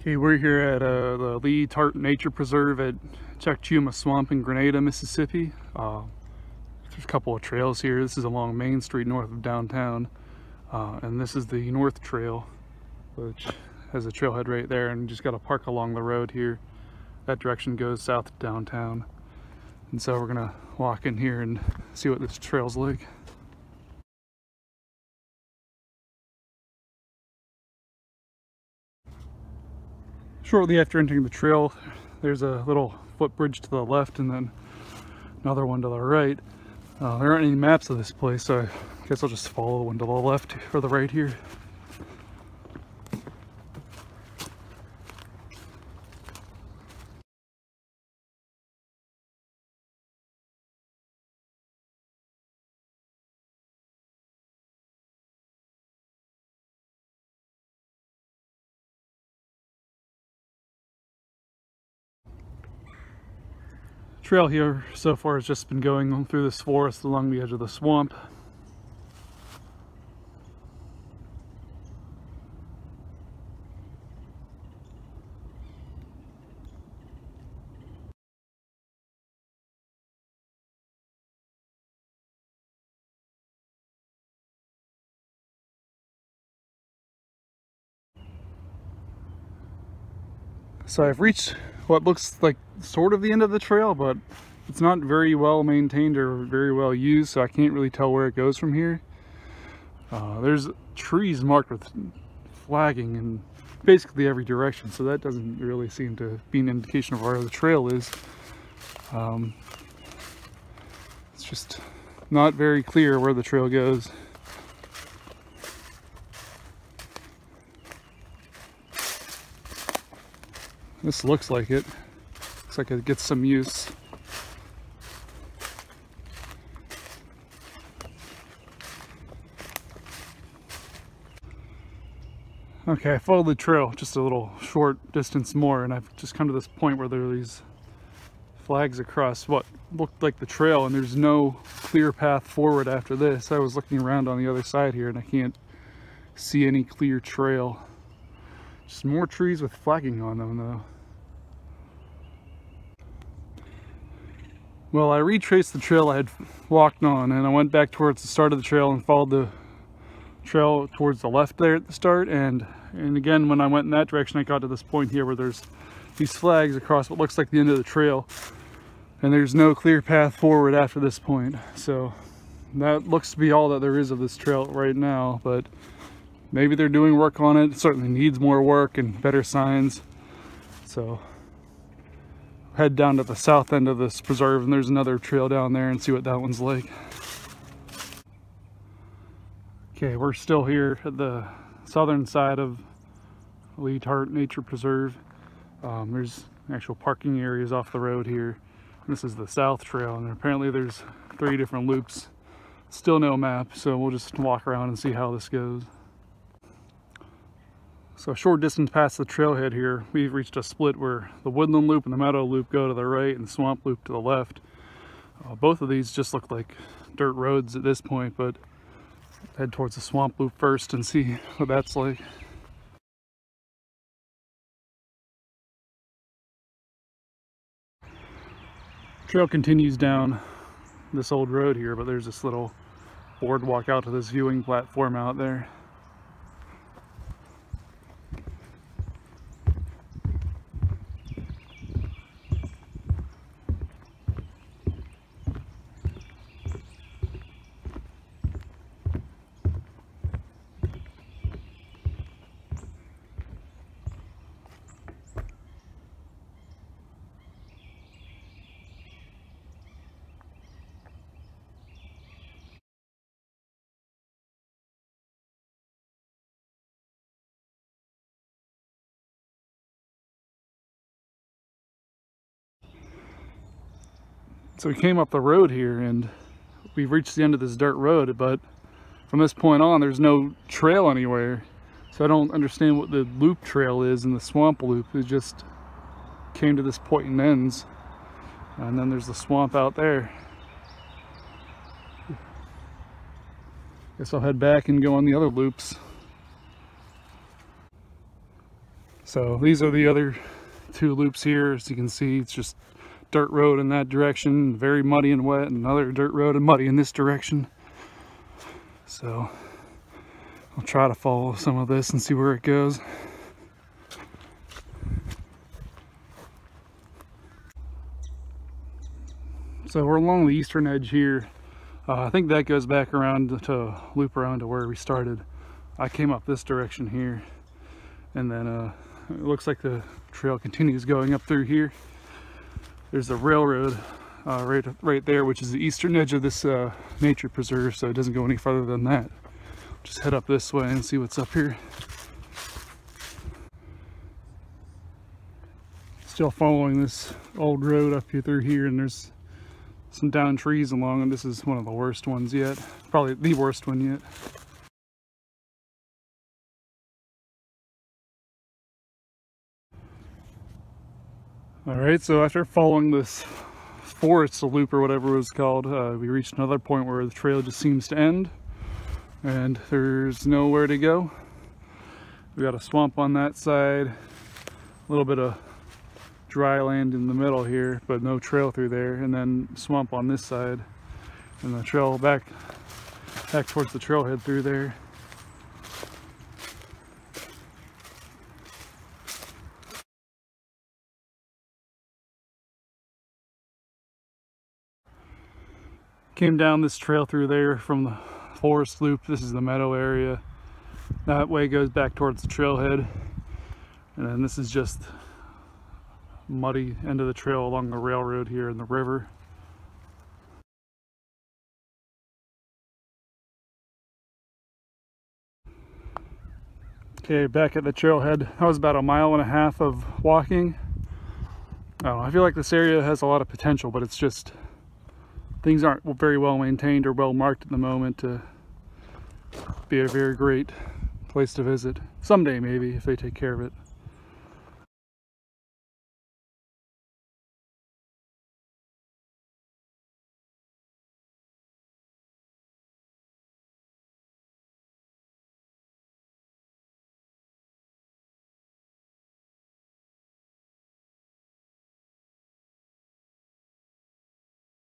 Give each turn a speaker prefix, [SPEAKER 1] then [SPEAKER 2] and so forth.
[SPEAKER 1] Okay, we're here at the Tartt Nature Preserve at Chakchiuma Swamp in Grenada, Mississippi. There's a couple of trails here. This is along Main Street north of downtown, and this is the North Trail, which has a trailhead right there, and you just got to park along the road here. That direction goes south to downtown, and so we're gonna walk in here and see what this trail's like. Shortly after entering the trail, there's a little footbridge to the left and then another one to the right. There aren't any maps of this place, so I guess I'll just follow one to the left or the right here. Trail here so far has just been going through this forest along the edge of the swamp. So I've reached what looks like sort of the end of the trail, but it's not very well maintained or very well used, so I can't really tell where it goes from here. There's trees marked with flagging in basically every direction, so that doesn't really seem to be an indication of where the trail is. It's just not very clear where the trail goes. This looks like it. Looks like it gets some use. Okay, I followed the trail just a little short distance more, and I've just come to this point where there are these flags across what looked like the trail, and there's no clear path forward after this. I was looking around on the other side here, and I can't see any clear trail. Just more trees with flagging on them, though. Well, I retraced the trail I had walked on, and I went back towards the start of the trail and followed the trail towards the left there at the start, and again when I went in that direction I got to this point here where there's these flags across what looks like the end of the trail, and there's no clear path forward after this point. So that looks to be all that there is of this trail right now, but maybe they're doing work on it. It certainly needs more work and better signs. So head down to the south end of this preserve, and there's another trail down there, and see what that one's like. Okay, we're still here at the southern side of Tartt Nature Preserve. There's actual parking areas off the road here. This is the south trail, and apparently there's 3 different loops. Still no map, so we'll just walk around and see how this goes. So a short distance past the trailhead here, we've reached a split where the Woodland Loop and the Meadow Loop go to the right and the Swamp Loop to the left. Both of these just look like dirt roads at this point, but head towards the Swamp Loop first and see what that's like. Trail continues down this old road here, but there's this little boardwalk out to this viewing platform out there. So we came up the road here and we've reached the end of this dirt road, but from this point on there's no trail anywhere. So I don't understand what the loop trail is in the swamp loop. It just came to this point and ends. And then there's the swamp out there. Guess I'll head back and go on the other loops. So these are the other two loops here. As you can see, it's just dirt road in that direction, very muddy and wet, and another dirt road and muddy in this direction. So I'll try to follow some of this and see where it goes. So we're along the eastern edge here. I think that goes back around to loop around to where we started. I came up this direction here, and then it looks like the trail continues going up through here. There's a railroad right there, which is the eastern edge of this nature preserve, so it doesn't go any farther than that. Just head up this way and see what's up here. Still following this old road up here through here, and there's some down trees along, and this is one of the worst ones yet. Probably the worst one yet. Alright, so after following this forest loop or whatever it was called, we reached another point where the trail just seems to end and there's nowhere to go. We got a swamp on that side, a little bit of dry land in the middle here, but no trail through there, and then swamp on this side, and the trail back towards the trailhead through there. Came down this trail through there from the forest loop. This is the meadow area. That way goes back towards the trailhead, and then this is just muddy end of the trail along the railroad here in the river. Okay, back at the trailhead. That was about 1.5 miles of walking. I don't know, I feel like this area has a lot of potential, but it's just things aren't very well maintained or well marked at the moment to be a very great place to visit. Someday maybe, if they take care of it.